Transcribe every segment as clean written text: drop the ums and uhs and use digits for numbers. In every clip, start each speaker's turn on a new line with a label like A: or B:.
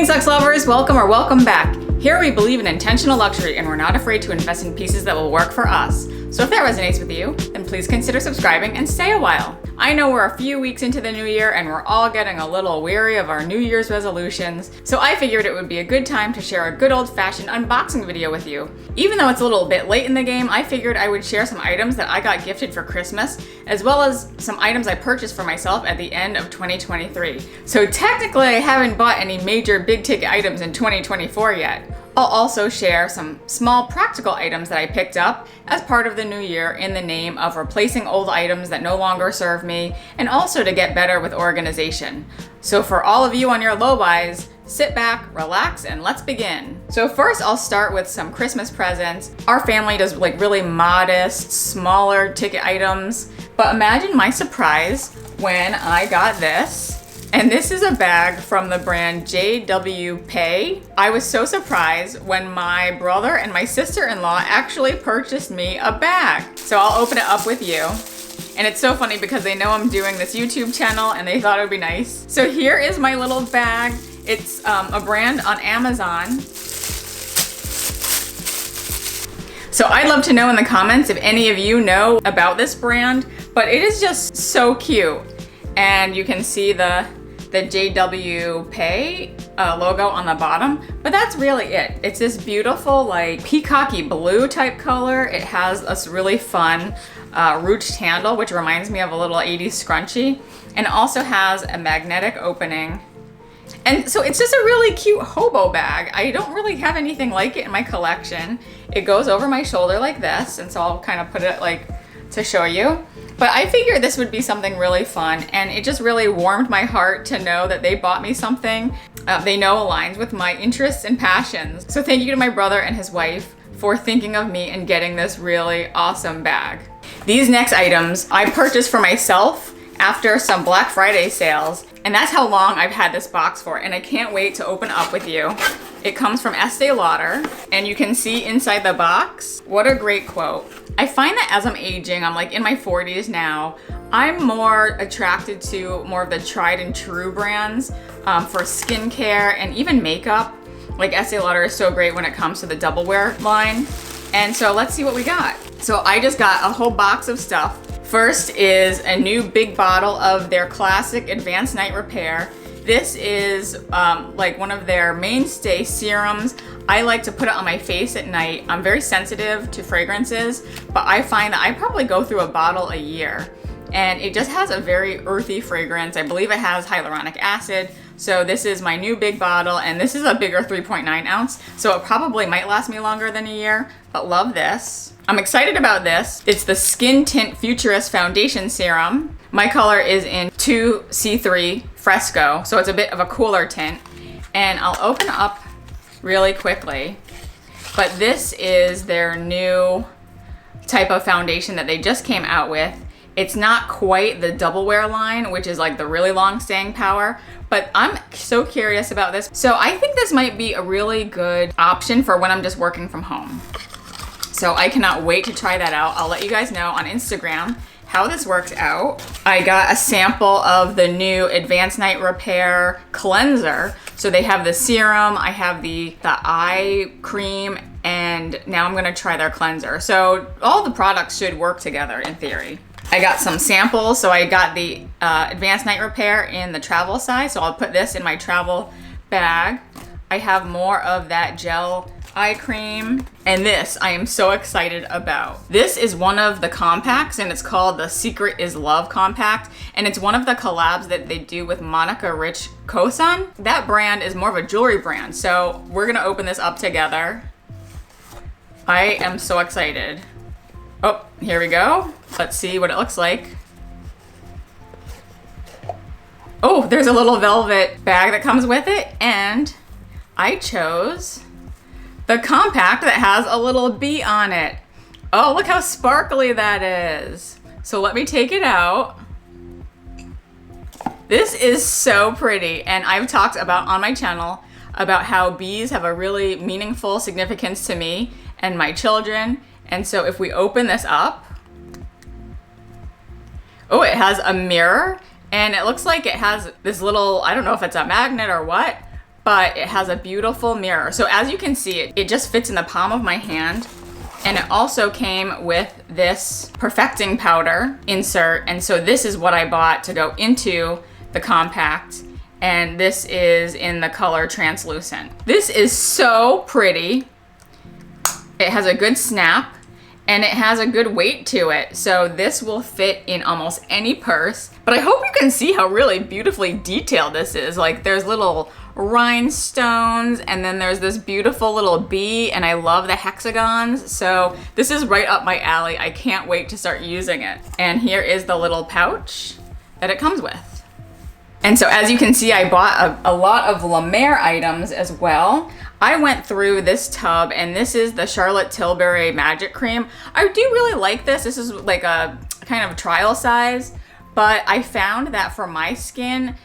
A: Greetings, sex lovers! Welcome back. Here we believe in intentional luxury and we're not afraid to invest in pieces that will work for us. So if that resonates with you, then please consider subscribing and stay a while. I know we're a few weeks into the new year and we're all getting a little weary of our New Year's resolutions, so I figured it would be a good time to share a good old-fashioned unboxing video with you. Even though it's a little bit late in the game, I figured I would share some items that I got gifted for Christmas, as well as some items I purchased for myself at the end of 2023. So technically I haven't bought any major big ticket items in 2024 yet. I'll also share some small practical items that I picked up as part of the new year in the name of replacing old items that no longer serve me, and also to get better with organization. So for all of you on your low buys, sit back, relax, and let's begin. So first I'll start with some Christmas presents. Our family does like really modest, smaller ticket items, but imagine my surprise when I got this. And this is a bag from the brand YGHW. I was so surprised when my brother and my sister-in-law actually purchased me a bag. So I'll open it up with you. And it's so funny because they know I'm doing this YouTube channel and they thought it would be nice. So here is my little bag. It's a brand on Amazon. So I'd love to know in the comments if any of you know about this brand, but it is just so cute. And you can see the JW logo on the bottom, but that's really it. It's this beautiful like peacocky blue type color. It has this really fun ruched handle, which reminds me of a little 80s scrunchie, and also has a magnetic opening. And so it's just a really cute hobo bag. I don't really have anything like it in my collection. It goes over my shoulder like this, and so I'll kind of put it like to show you. But I figured this would be something really fun, and it just really warmed my heart to know that they bought me something they know aligns with my interests and passions. So thank you to my brother and his wife for thinking of me and getting this really awesome bag. These next items I purchased for myself after some Black Friday sales, and that's how long I've had this box for, and I can't wait to open up with you. It comes from Estee Lauder, and you can see inside the box, what a great quote. I find that as I'm aging, I'm like in my 40s now, I'm more attracted to more of the tried and true brands for skincare and even makeup. Like Estee Lauder is so great when it comes to the double wear line. And so let's see what we got. So I just got a whole box of stuff. First is a new big bottle of their classic Advanced Night Repair. This is like one of their mainstay serums. I like to put it on my face at night. I'm very sensitive to fragrances, but I find that I probably go through a bottle a year. And it just has a very earthy fragrance. I believe it has hyaluronic acid. So this is my new big bottle, and this is a bigger 3.9 ounce. So it probably might last me longer than a year, but love this. I'm excited about this. It's the Skin Tint Futurist Foundation Serum. My color is in 2C3 Fresco, so it's a bit of a cooler tint. And I'll open up really quickly, but this is their new type of foundation that they just came out with. It's not quite the double wear line, which is like the really long staying power, but I'm so curious about this. So I think this might be a really good option for when I'm just working from home. So I cannot wait to try that out. I'll let you guys know on Instagram how this works out. I got a sample of the new Advanced Night Repair cleanser. So they have the serum, I have the eye cream, and now I'm gonna try their cleanser. So all the products should work together in theory. I got some samples. So I got the Advanced Night Repair in the travel size. So I'll put this in my travel bag. I have more of that gel eye cream, and this I am so excited about. This is one of the compacts, and it's called the Secret is Love compact, and it's one of the collabs that they do with Monica Rich Kosan. That brand is more of a jewelry brand, so we're gonna open this up together. I am so excited. Oh, here we go. Let's see what it looks like. Oh, there's a little velvet bag that comes with it, and I chose the compact that has a little bee on it. Oh, look how sparkly that is. So let me take it out. This is so pretty, and I've talked about on my channel about how bees have a really meaningful significance to me and my children. And so if we open this up, oh, it has a mirror, and it looks like it has this little, I don't know if it's a magnet or what, but it has a beautiful mirror. So as you can see, it just fits in the palm of my hand. And it also came with this perfecting powder insert. And so this is what I bought to go into the compact. And this is in the color translucent. This is so pretty. It has a good snap and it has a good weight to it. So this will fit in almost any purse. But I hope you can see how really beautifully detailed this is. Like there's little rhinestones and then there's this beautiful little bee, and I love the hexagons. So this is right up my alley. I can't wait to start using it. And here is the little pouch that it comes with. And so as you can see, I bought a lot of La Mer items as well. I went through this tub, and this is the Charlotte Tilbury Magic Cream. I do really like this. This is like a kind of trial size, but I found that for my skin,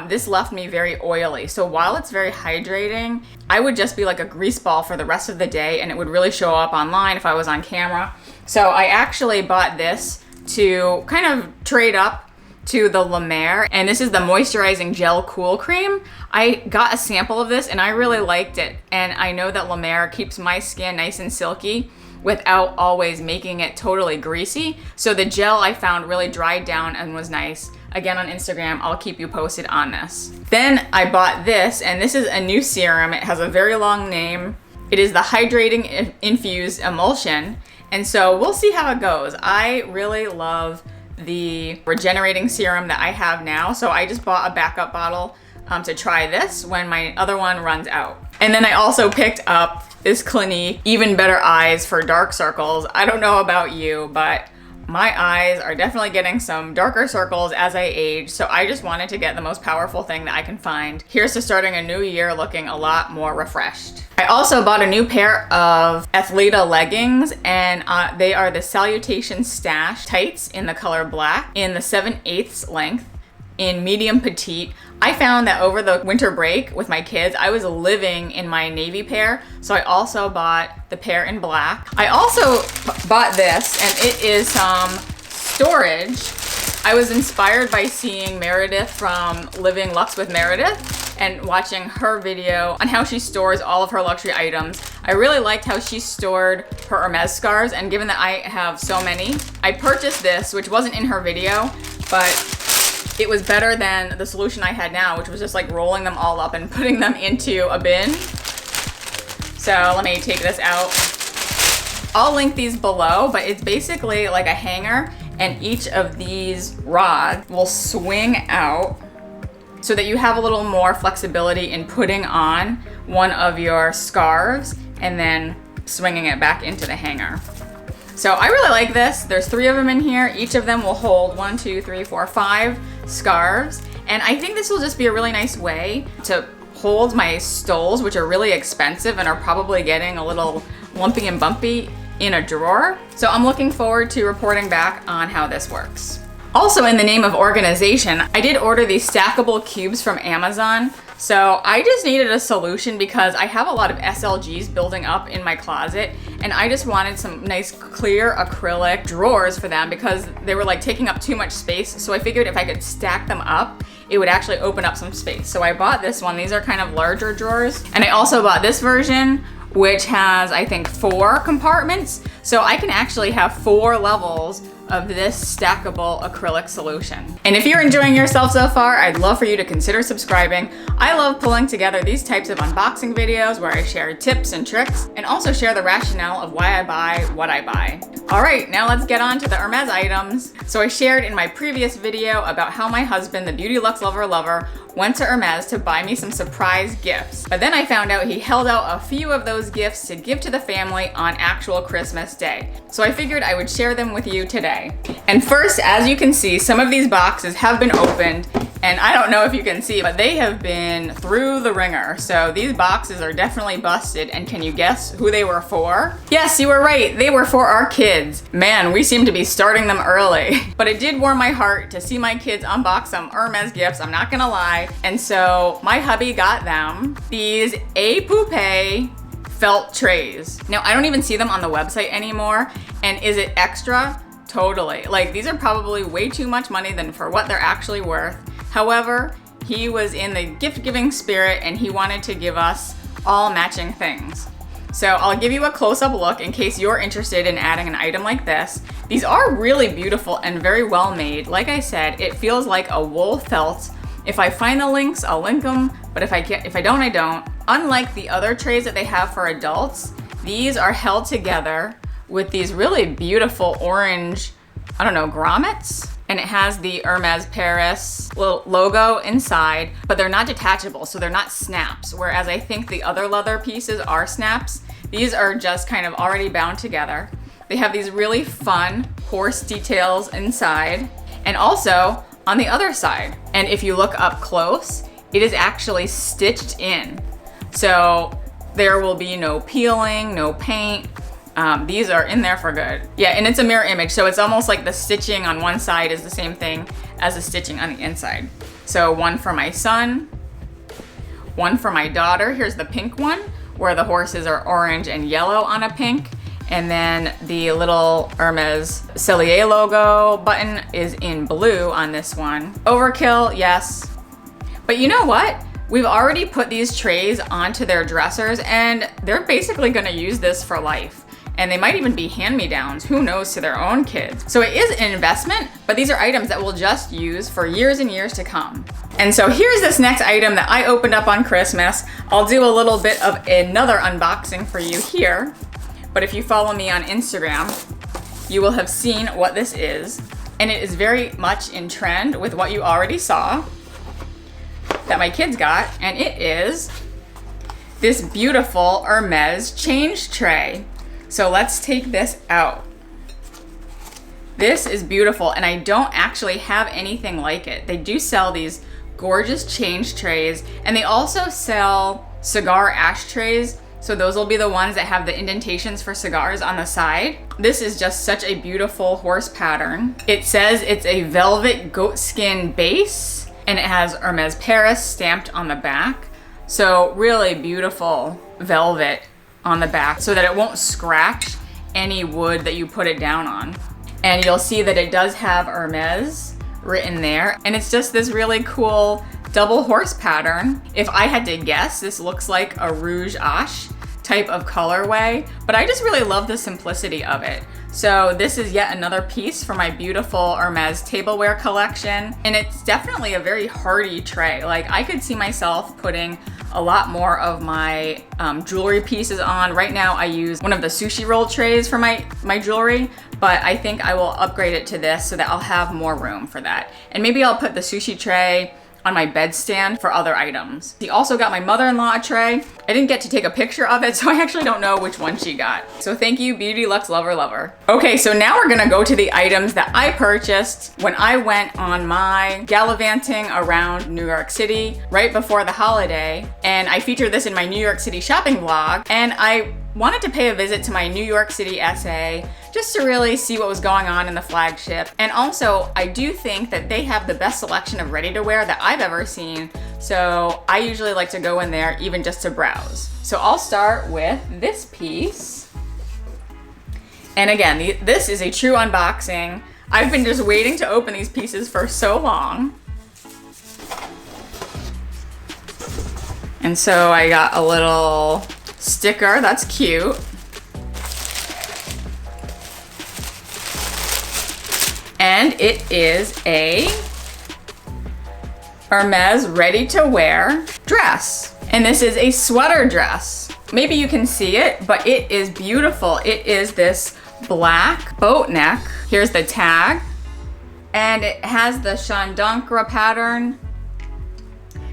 A: this left me very oily. So while it's very hydrating, I would just be like a grease ball for the rest of the day, and it would really show up online if I was on camera. So I actually bought this to kind of trade up to the La Mer, and this is the moisturizing gel cool cream. I got a sample of this and I really liked it, and I know that La Mer keeps my skin nice and silky without always making it totally greasy. So the gel I found really dried down and was nice. Again, on Instagram, I'll keep you posted on this. Then I bought this, and this is a new serum. It has a very long name. It is the Hydrating Infused Emulsion, and so we'll see how it goes. I really love the regenerating serum that I have now, so I just bought a backup bottle to try this when my other one runs out. And then I also picked up this Clinique Even Better Eyes for dark circles. I don't know about you, but my eyes are definitely getting some darker circles as I age, so I just wanted to get the most powerful thing that I can find. Here's to starting a new year looking a lot more refreshed. I also bought a new pair of Athleta leggings, and they are the Salutation Stash tights in the color black, in the 7/8 length, in medium petite. I found that over the winter break with my kids, I was living in my navy pair, so I also bought the pair in black. I also bought this, and it is some storage. I was inspired by seeing Meredith from Living Luxe with Meredith and watching her video on how she stores all of her luxury items. I really liked how she stored her Hermes scarves, and given that I have so many, I purchased this, which wasn't in her video, but it was better than the solution I had now, which was just like rolling them all up and putting them into a bin. So let me take this out. I'll link these below, but it's basically like a hanger, and each of these rods will swing out so that you have a little more flexibility in putting on one of your scarves and then swinging it back into the hanger. So I really like this. There's 3 of them in here. Each of them will hold 1, 2, 3, 4, 5 scarves. And I think this will just be a really nice way to hold my stoles, which are really expensive and are probably getting a little lumpy and bumpy, in a drawer. So I'm looking forward to reporting back on how this works. Also, in the name of organization, I did order these stackable cubes from Amazon. So I just needed a solution because I have a lot of SLGs building up in my closet, and I just wanted some nice clear acrylic drawers for them because they were like taking up too much space. So I figured if I could stack them up, it would actually open up some space. So I bought this one. These are kind of larger drawers. And I also bought this version, which has, I think, 4 compartments. So I can actually have 4 levels of this stackable acrylic solution. And if you're enjoying yourself so far, I'd love for you to consider subscribing. I love pulling together these types of unboxing videos where I share tips and tricks and also share the rationale of why I buy what I buy. All right, now let's get on to the Hermes items. So I shared in my previous video about how my husband, the Beauty Luxe Lover, went to Hermes to buy me some surprise gifts. But then I found out he held out a few of those gifts to give to the family on actual Christmas Day. So I figured I would share them with you today. And first, as you can see, some of these boxes have been opened, and I don't know if you can see, but they have been through the ringer. So these boxes are definitely busted, and can you guess who they were for? Yes, you were right, they were for our kids. Man, we seem to be starting them early. But it did warm my heart to see my kids unbox some Hermes gifts, I'm not gonna lie. And so my hubby got them these A Poupée felt trays. Now, I don't even see them on the website anymore, and is it extra? Totally. Like, these are probably way too much money than for what they're actually worth. However, He was in the gift-giving spirit and he wanted to give us all matching things. So I'll give you a close-up look in case you're interested in adding an item like this. These are really beautiful and very well made. Like I said, it feels like a wool felt. If I find the links, I'll link them, but if I don't, I don't. Unlike the other trays that they have for adults, these are held together with these really beautiful orange, I don't know, grommets. And it has the Hermes Paris logo inside, but they're not detachable, so they're not snaps. Whereas I think the other leather pieces are snaps. These are just kind of already bound together. They have these really fun horse details inside and also on the other side. And if you look up close, it is actually stitched in. So there will be no peeling, no paint. These are in there for good. Yeah, and it's a mirror image, so it's almost like the stitching on one side is the same thing as the stitching on the inside. So one for my son, one for my daughter. Here's the pink one, where the horses are orange and yellow on a pink. And then the little Hermes Cellier logo button is in blue on this one. Overkill, yes. But you know what? We've already put these trays onto their dressers and they're basically gonna use this for life. And they might even be hand-me-downs, who knows, to their own kids. So it is an investment, but these are items that we'll just use for years and years to come. And so here's this next item that I opened up on Christmas. I'll do a little bit of another unboxing for you here, but if you follow me on Instagram, you will have seen what this is. And it is very much in trend with what you already saw that my kids got, and it is this beautiful Hermes change tray. So let's take this out. This is beautiful, and I don't actually have anything like it. They do sell these gorgeous change trays, and they also sell cigar ashtrays. So those will be the ones that have the indentations for cigars on the side. This is just such a beautiful horse pattern. It says it's a velvet goatskin base, and it has Hermes Paris stamped on the back. So really beautiful velvet on the back so that it won't scratch any wood that you put it down on. And you'll see that it does have Hermes written there. And it's just this really cool double horse pattern. If I had to guess, this looks like a rouge ache type of colorway, but I just really love the simplicity of it. So this is yet another piece for my beautiful Hermes tableware collection. And it's definitely a very hardy tray. Like I could see myself putting a lot more of my jewelry pieces on. Right now I use one of the sushi roll trays for my jewelry, but I think I will upgrade it to this so that I'll have more room for that. And maybe I'll put the sushi tray on my bedstand for other items. He also got my mother-in-law a tray. I didn't get to take a picture of it, so I actually don't know which one she got. So thank you, Beauty Luxe Lover Lover. Okay, so now we're gonna go to the items that I purchased when I went on my gallivanting around New York City right before the holiday. And I featured this in my New York City shopping vlog. And I wanted to pay a visit to my New York City SA just to really see what was going on in the flagship. And also, I do think that they have the best selection of ready-to-wear that I've ever seen. So I usually like to go in there even just to browse. So I'll start with this piece. And again, this is a true unboxing. I've been just waiting to open these pieces for so long. And so I got a little sticker, that's cute. And it is a Hermes ready-to-wear dress. And this is a sweater dress. Maybe you can see it, but it is beautiful. It is this black boat neck. Here's the tag. And it has the Chandankra pattern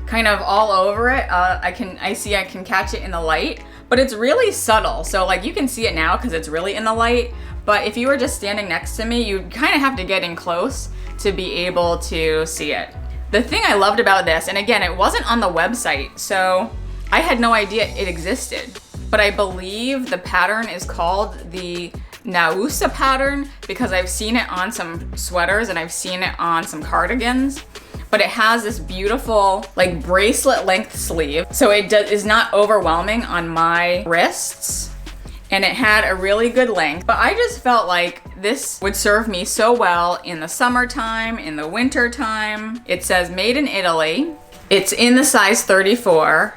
A: kind of all over it. I can catch it in the light, but it's really subtle. So like you can see it now because it's really in the light. But if you were just standing next to me, you kind of have to get in close to be able to see it. The thing I loved about this, and again, it wasn't on the website, so I had no idea it existed. But I believe the pattern is called the Nausa pattern because I've seen it on some sweaters and I've seen it on some cardigans. But it has this beautiful like bracelet length sleeve. So it is not overwhelming on my wrists. And it had a really good length, but I just felt like this would serve me so well in the summertime, in the winter time. It says made in Italy. It's in the size 34,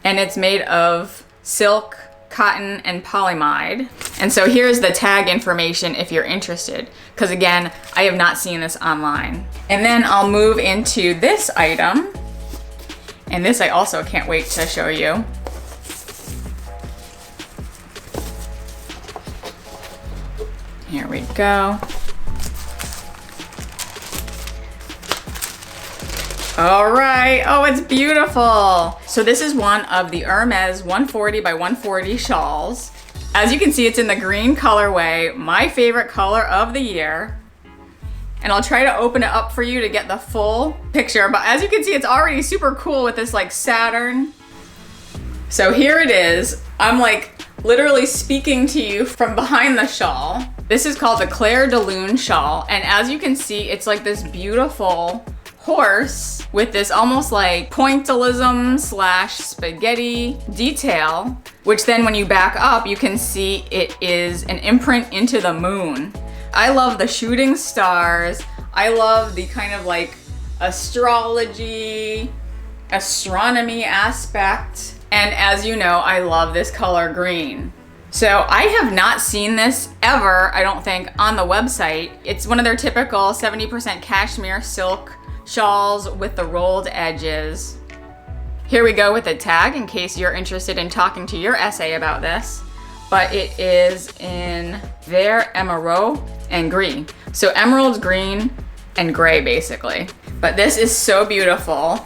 A: and it's made of silk, cotton, and polyamide. And so here's the tag information if you're interested, because again, I have not seen this online. And then I'll move into this item, and this I also can't wait to show you. Here we go. All right, oh, it's beautiful. So this is one of the Hermes 140 by 140 shawls. As you can see, it's in the green colorway, my favorite color of the year. And I'll try to open it up for you to get the full picture, but as you can see, it's already super cool with this like Saturn. So here it is. I'm like literally speaking to you from behind the shawl. This is called the Claire de Lune shawl, and as you can see, it's like this beautiful horse with this almost like pointillism slash spaghetti detail, which then when you back up, you can see it is an imprint into the moon. I love the shooting stars. I love the kind of like astrology, astronomy aspect. And as you know, I love this color green. So I have not seen this ever, I don't think, on the website. It's one of their typical 70% cashmere silk shawls with the rolled edges. Here we go with the tag in case you're interested in talking to your essay about this. But it is in Vert Emeraude and green. So emerald green and gray basically. But this is so beautiful.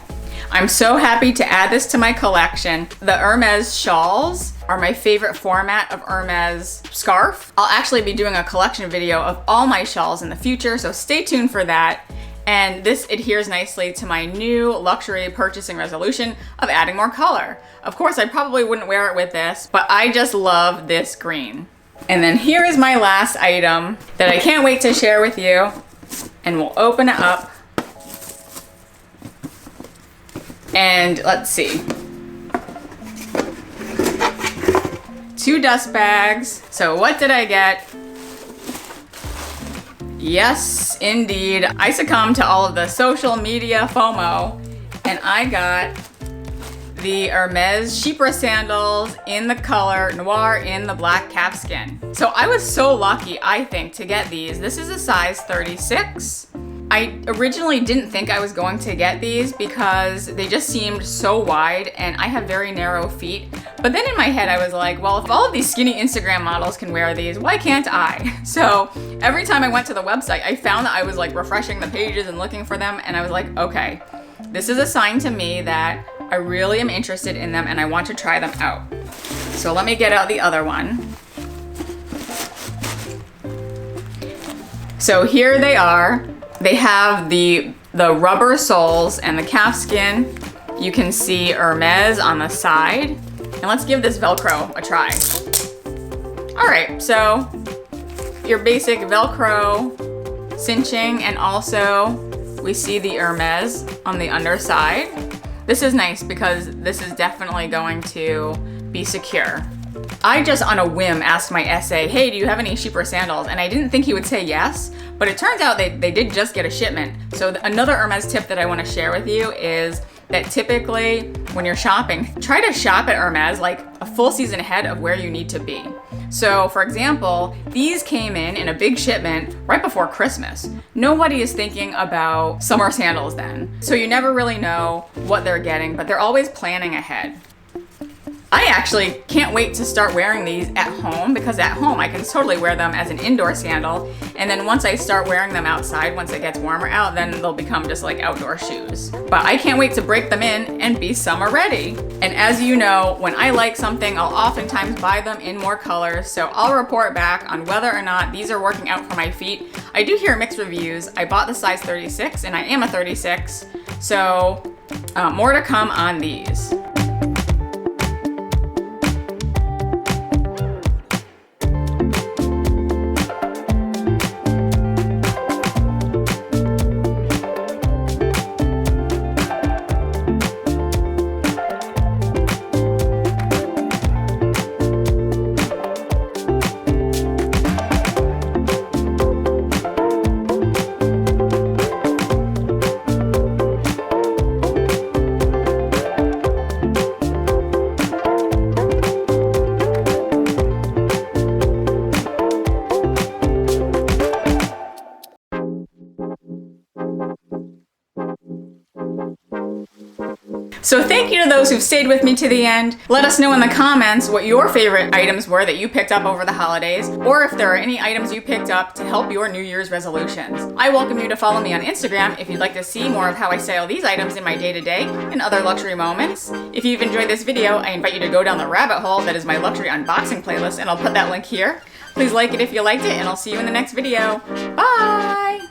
A: I'm so happy to add this to my collection. The Hermes shawls are my favorite format of Hermes scarf. I'll actually be doing a collection video of all my shawls in the future, so stay tuned for that. And this adheres nicely to my new luxury purchasing resolution of adding more color. Of course, I probably wouldn't wear it with this, but I just love this green. And then here is my last item that I can't wait to share with you. And we'll open it up. And let's see. 2 dust bags. So what did I get? Yes, indeed. I succumbed to all of the social media FOMO, and I got the Hermes Chypre sandals in the color Noir in the black calfskin. So I was so lucky, I think, to get these. This is a size 36. I originally didn't think I was going to get these because they just seemed so wide and I have very narrow feet. But then in my head I was like, well, if all of these skinny Instagram models can wear these, why can't I? So every time I went to the website, I found that I was like refreshing the pages and looking for them, and I was like, okay, this is a sign to me that I really am interested in them and I want to try them out. So let me get out the other one. So here they are. They have the rubber soles and the calfskin. You can see Hermes on the side. And let's give this Velcro a try. All right, so your basic Velcro cinching, and also we see the Hermes on the underside. This is nice because this is definitely going to be secure. I just on a whim asked my essay, hey, do you have any Chypre sandals? And I didn't think he would say yes, but it turns out they did just get a shipment. So another Hermes tip that I want to share with you is that typically when you're shopping, try to shop at Hermes like a full season ahead of where you need to be. So for example, these came in a big shipment right before Christmas. Nobody is thinking about summer sandals then. So you never really know what they're getting, but they're always planning ahead. I actually can't wait to start wearing these at home, because at home I can totally wear them as an indoor sandal, and then once I start wearing them outside, once it gets warmer out, then they'll become just like outdoor shoes. But I can't wait to break them in and be summer ready. And as you know, when I like something, I'll oftentimes buy them in more colors, so I'll report back on whether or not these are working out for my feet. I do hear mixed reviews. I bought the size 36 and I am a 36, so more to come on these. So thank you to those who've stayed with me to the end. Let us know in the comments what your favorite items were that you picked up over the holidays, or if there are any items you picked up to help your New Year's resolutions. I welcome you to follow me on Instagram if you'd like to see more of how I style these items in my day-to-day and other luxury moments. If you've enjoyed this video, I invite you to go down the rabbit hole that is my luxury unboxing playlist, and I'll put that link here. Please like it if you liked it, and I'll see you in the next video. Bye!